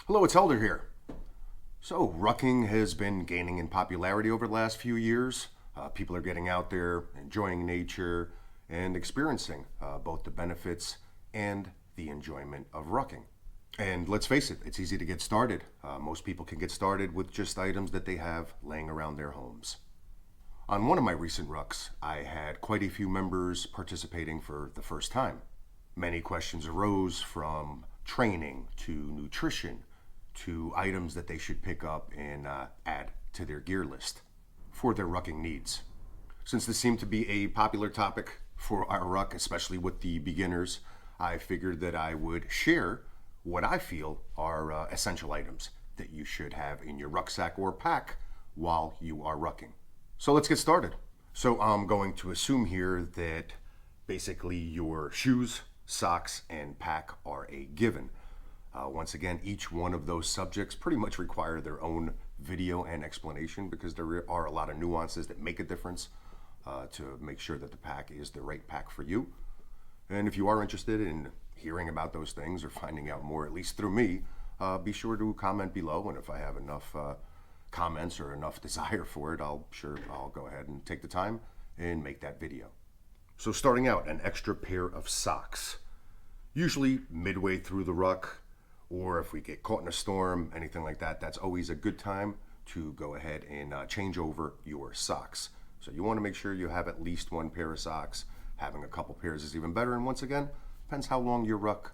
Hello, it's Elder here. So, rucking has been gaining in popularity over the last few years. People are getting out there, enjoying nature, and experiencing both the benefits and the enjoyment of rucking. And let's face it, it's easy to get started. Most people can get started with just items that they have laying around their homes. On one of my recent rucks, I had quite a few members participating for the first time. Many questions arose from training to nutrition to items that they should pick up and add to their gear list for their rucking needs. Since this seemed to be a popular topic for our ruck, especially with the beginners, I figured that I would share what I feel are essential items that you should have in your rucksack or pack while you are rucking. So let's get started. So I'm going to assume here that basically your shoes, socks, and pack are a given. Once again, each one of those subjects pretty much require their own video and explanation because there are a lot of nuances that make a difference to make sure that the pack is the right pack for you. And if you are interested in hearing about those things or finding out more, at least through me, be sure to comment below, and if I have enough comments or enough desire for it, I'll go ahead and take the time and make that video. So starting out, an extra pair of socks. Usually midway through the ruck, or if we get caught in a storm, anything like that, that's always a good time to go ahead and change over your socks. So you want to make sure you have at least one pair of socks. Having a couple pairs is even better, and once again, depends how long your ruck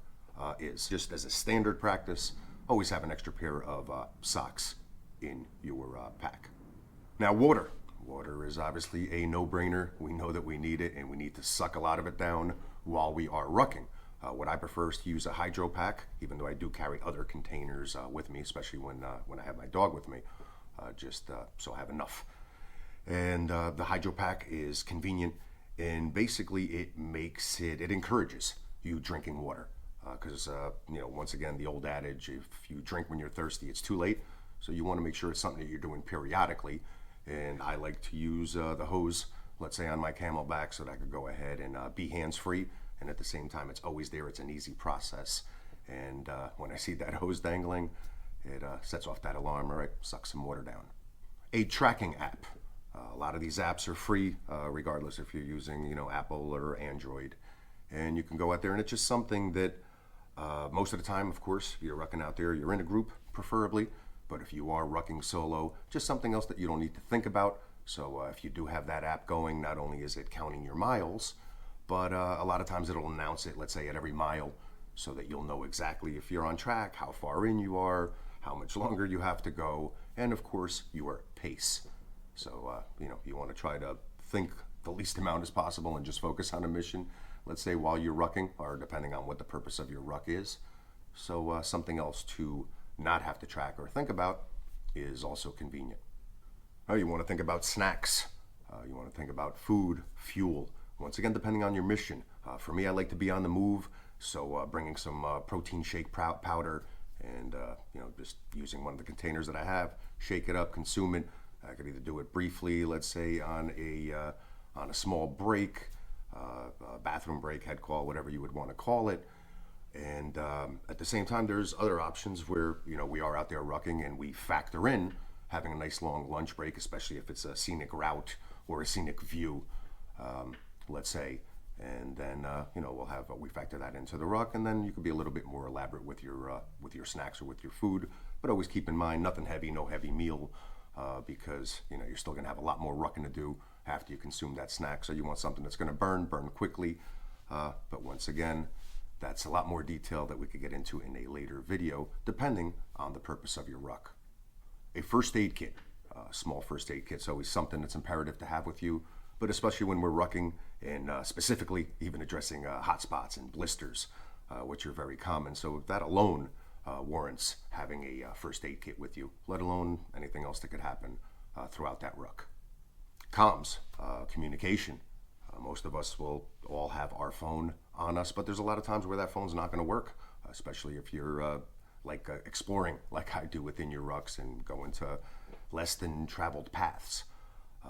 is. Just as a standard practice, always have an extra pair of socks in your pack. Now, water. Water is obviously a no-brainer. We know that we need it, and we need to suck a lot of it down while we are rucking. What I prefer is to use a hydro pack, even though I do carry other containers with me, especially when I have my dog with me, just so I have enough. And the hydro pack is convenient, and basically it encourages you drinking water. Because, once again, the old adage, if you drink when you're thirsty, it's too late. So you want to make sure it's something that you're doing periodically. And I like to use the hose, let's say on my Camelback, so that I could go ahead and be hands-free. And at the same time, it's always there. It's an easy process. And when I see that hose dangling, it sets off that alarm. All right, suck some water down. A tracking app. A lot of these apps are free, regardless if you're using, Apple or Android. And you can go out there, and it's just something that most of the time, of course, you're rucking out there, you're in a group, preferably. But if you are rucking solo, just something else that you don't need to think about. So if you do have that app going, not only is it counting your miles, but a lot of times it'll announce it, let's say at every mile, so that you'll know exactly if you're on track, how far in you are, how much longer you have to go, and of course, your pace. So, you want to try to think the least amount as possible and just focus on a mission, let's say while you're rucking, or depending on what the purpose of your ruck is. So something else to not have to track or think about is also convenient. You want to think about snacks. You want to think about food, fuel. Once again, depending on your mission. For me, I like to be on the move, so bringing some protein shake powder and just using one of the containers that I have, shake it up, consume it. I could either do it briefly, let's say on a small break, a bathroom break, head call, whatever you would want to call it. And at the same time, there's other options where we are out there rucking and we factor in having a nice long lunch break, especially if it's a scenic route or a scenic view. Let's say, and then we factor that into the ruck, and then you can be a little bit more elaborate with your snacks or with your food, but always keep in mind nothing heavy, no heavy meal, because you're still going to have a lot more rucking to do after you consume that snack. So you want something that's going to burn quickly, but once again, that's a lot more detail that we could get into in a later video, depending on the purpose of your ruck. A first aid kit, small first aid kit's always something that's imperative to have with you. But especially when we're rucking and specifically even addressing HOTSPOTS and blisters, which are very common. So that alone warrants having a first aid kit with you, let alone anything else that could happen throughout that ruck. Comms, communication. Most of us will all have our phone on us, but there's a lot of times where that phone's not going to work, especially if you're exploring like I do within your rucks and go into less than traveled paths.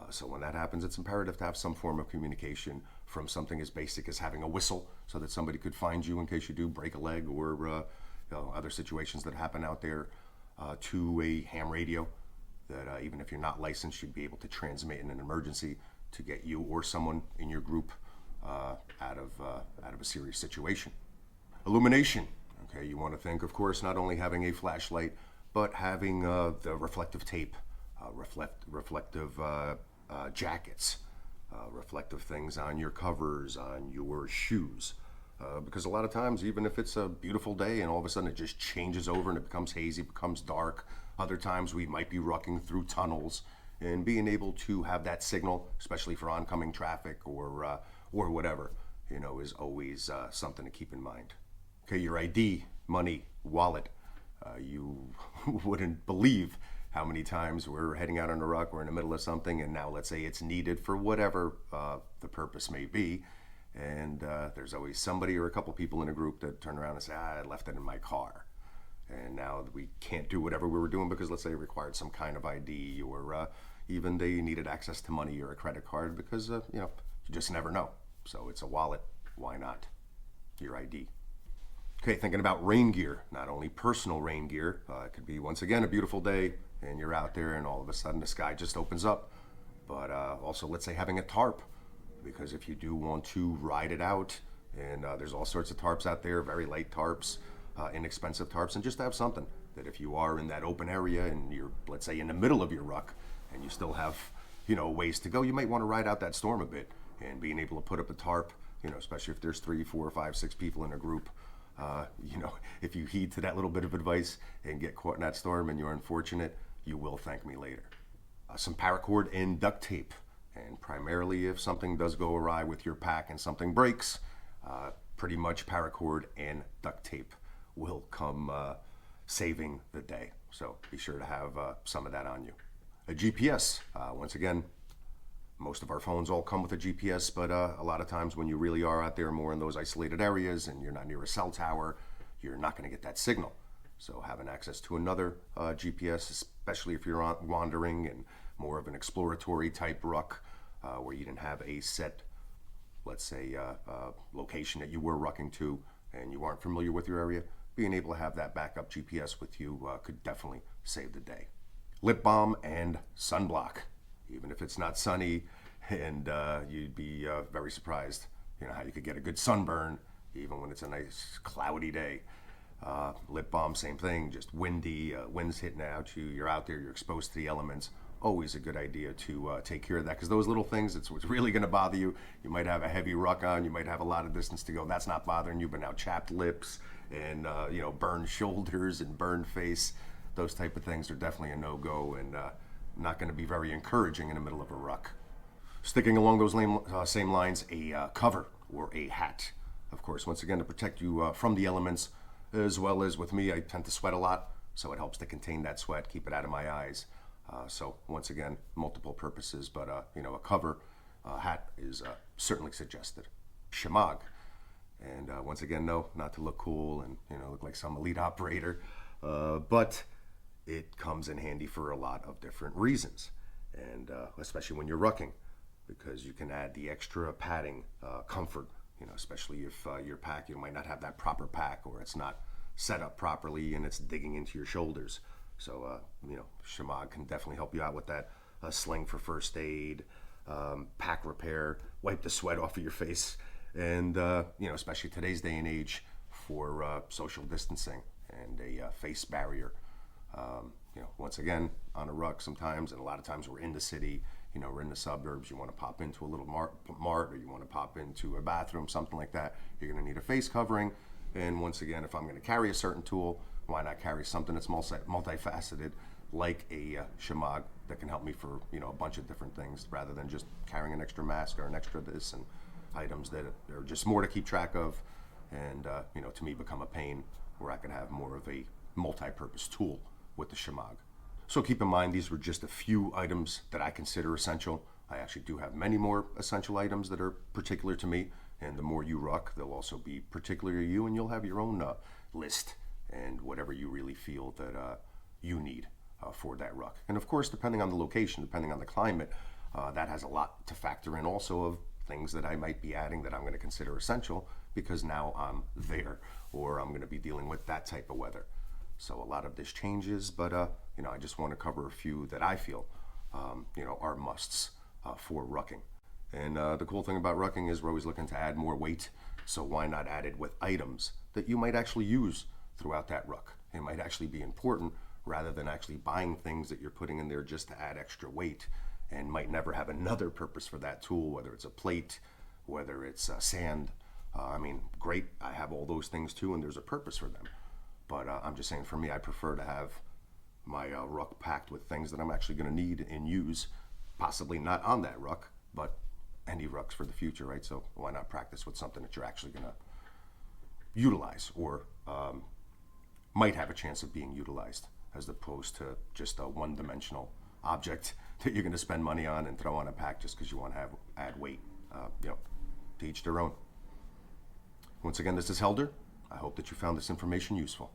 So when that happens, it's imperative to have some form of communication, from something as basic as having a whistle so that somebody could find you in case you do break a leg, or other situations that happen out there, to a ham radio that even if you're not licensed, you'd be able to transmit in an emergency to get you or someone in your group out of a serious situation. Illumination. Okay, you want to think, of course, not only having a flashlight, but having the reflective tape, reflective jackets, reflective things on your covers, on your shoes. Because a lot of times, even if it's a beautiful day and all of a sudden it just changes over and it becomes hazy, becomes dark, other times we might be rucking through tunnels, and being able to have that signal, especially for oncoming traffic or whatever, is always something to keep in mind. Okay, your ID, money, wallet. You wouldn't believe how many times we're heading out on a ruck, we're in the middle of something, and now let's say it's needed for whatever the purpose may be, and there's always somebody or a couple people in a group that turn around and say, I left it in my car. And now we can't do whatever we were doing because let's say it required some kind of ID, or even they needed access to money or a credit card, because you just never know. So it's a wallet, why not? Your ID. Okay, thinking about rain gear, not only personal rain gear, it could be, once again, a beautiful day and you're out there and all of a sudden the sky just opens up, but also let's say having a tarp, because if you do want to ride it out, and there's all sorts of tarps out there, very light tarps, inexpensive tarps, and just have something that if you are in that open area and you're, let's say, in the middle of your ruck and you still have ways to go, you might want to ride out that storm a bit, and being able to put up a tarp, especially if there's 3, 4, 5, 6 people in a group, if you heed to that little bit of advice and get caught in that storm and you're unfortunate, you will thank me later. Some paracord and duct tape, and primarily if something does go awry with your pack and something breaks, pretty much paracord and duct tape will come saving the day. So be sure to have some of that on you. A GPS, once again, most of our phones all come with a GPS, but a lot of times when you really are out there more in those isolated areas and you're not near a cell tower, you're not going to get that signal. So having access to another GPS, especially if you're wandering and more of an exploratory type ruck, where you didn't have a set, let's say, location that you were rucking to and you aren't familiar with your area, being able to have that backup GPS with you could definitely save the day. Lip balm and sunblock. Even if it's not sunny, and you'd be very surprised, how you could get a good sunburn even when it's a nice cloudy day. Lip balm, same thing, just windy, wind's hitting at you, you're out there, you're exposed to the elements. Always a good idea to take care of that, because those little things, it's what's really going to bother you. You might have a heavy ruck on, you might have a lot of distance to go, that's not bothering you, but now chapped lips and burned shoulders and burned face, those type of things are definitely a no-go, and not going to be very encouraging in the middle of a ruck. Sticking along those same lines, a cover or a hat, of course, once again to protect you from the elements, as well as with me, I tend to sweat a lot, so it helps to contain that sweat, keep it out of my eyes. So once again, multiple purposes, but a cover hat is certainly suggested. SHEMAGH, and once again, no, not to look cool and look like some elite operator, but it comes in handy for a lot of different reasons, and especially when you're rucking, because you can add the extra padding, comfort, especially if your pack, you might not have that proper pack, or it's not set up properly and it's digging into your shoulders. So, SHEMAGH can definitely help you out with that. A sling for first aid, pack repair, wipe the sweat off of your face, and, especially today's day and age for social distancing and a face barrier. Once again, on a ruck sometimes, and a lot of times we're in the city, we're in the suburbs, you want to pop into a little mart, or you want to pop into a bathroom, something like that, you're going to need a face covering. And once again, if I'm going to carry a certain tool, why not carry something that's multifaceted, like a SHEMAGH, that can help me for a bunch of different things, rather than just carrying an extra mask or an extra this, and items that are just more to keep track of, and to me become a pain, where I could have more of a multi-purpose tool with the SHEMAGH. So keep in mind, these were just a few items that I consider essential. I actually do have many more essential items that are particular to me, and the more you ruck, they'll also be particular to you, and you'll have your own list and whatever you really feel that you need for that ruck. And of course, depending on the location, depending on the climate, that has a lot to factor in also of things that I might be adding that I'm going to consider essential, because now I'm there, or I'm going to be dealing with that type of weather. So a lot of this changes, but I just want to cover a few that I feel are musts for rucking. And the cool thing about rucking is we're always looking to add more weight, so why not add it with items that you might actually use throughout that ruck? It might actually be important rather than actually buying things that you're putting in there just to add extra weight and might never have another purpose for that tool, whether it's a plate, whether it's sand. Great, I have all those things too, and there's a purpose for them. But I'm just saying, for me, I prefer to have my ruck packed with things that I'm actually going to need and use, possibly not on that ruck, but any rucks for the future, right? So why not practice with something that you're actually going to utilize, or might have a chance of being utilized, as opposed to just a one-dimensional object that you're going to spend money on and throw on a pack just because you want to add weight. To each their own. Once again, this is Helder. I hope that you found this information useful.